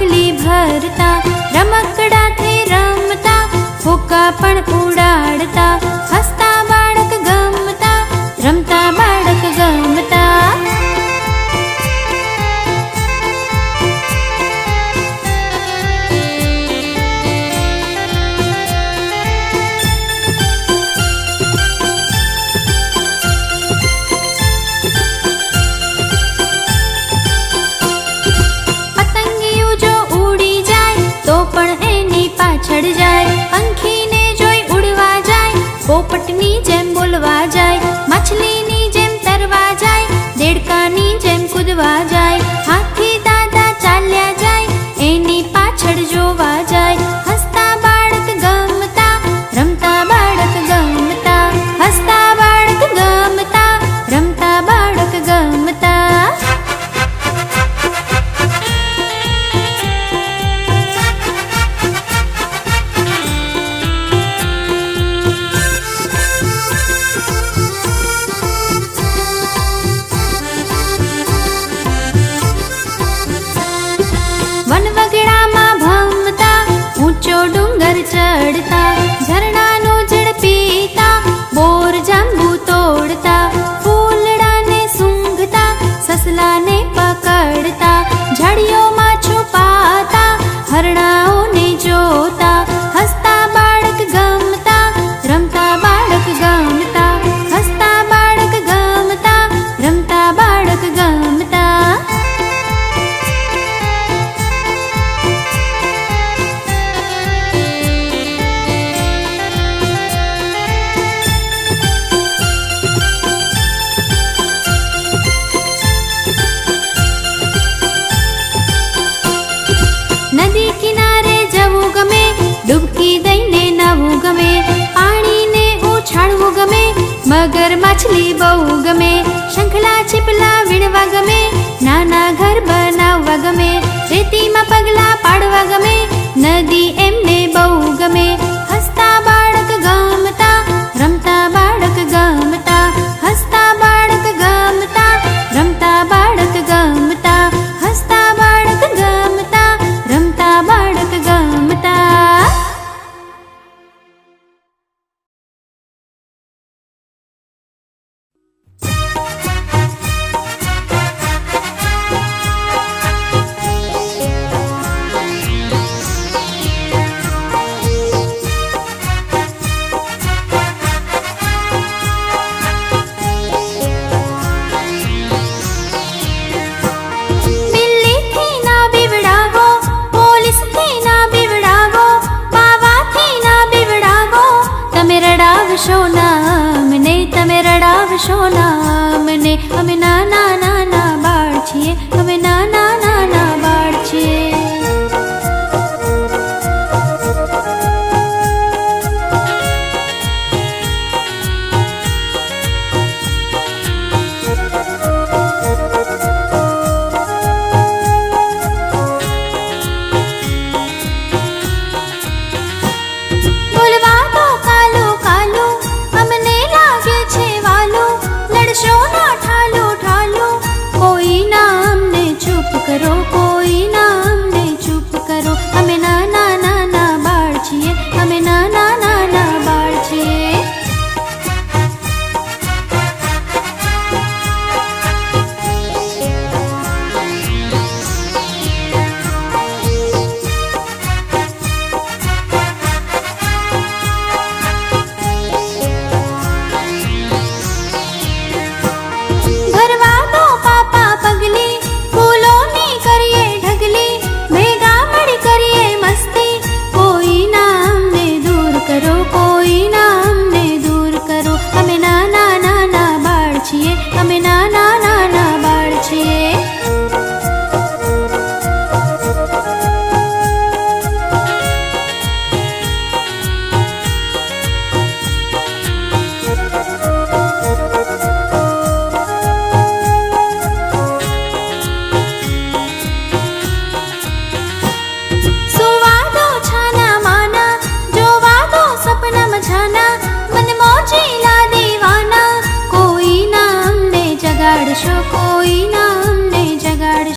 डगली भरता, रमकडाथी रमता, फूका पण उडाड़ता, हसता बाळक गमता, रमता बाळक गमता। चढ़ जाए पंखी ने जोई उड़वा जाए, पोपटनी जेम बोलवा जाए, मछलीनी जेम तरवा जाए, देड़कानी जेम कूदवा जाए, हाथी दादा चाल्या जाए एनी पाछड़ जोवा जाए। हसता बाळक गमता, रमता बाळक गमता, हसता बाळक गमता, रमता बाळक गमता। चढ़ता झरना नो जड़ पीता, बोर जांबू तोड़ता, फूलड़ा ने सूंघता, ससला ने पकड़ता, झाड़ियों में छुपाता, हरणाओं ने जोता। हसता बाळक गमता, रमता बाळक गमता, हसता बाळक गमता, रमता बाळक गमता। नदी किनारे जवू गमे, डुबकी दईने नवू गमे, पाणी ने उछाळवू गमे, मगर माछली बहु गमे, शंखला छिपला वीणवा गमे, नाना घर बनाववा गमे, रेती में पगला पाडवा गमे, नदी एमने बहु गमे। हसता बाळक गमता, रमता बाळक गमता, हसता बाळक गमता, रमता बाळक गमता, हसता बाळक गमता, रमता बाळक गमता। शोना मने तमे रड़ावशो ना,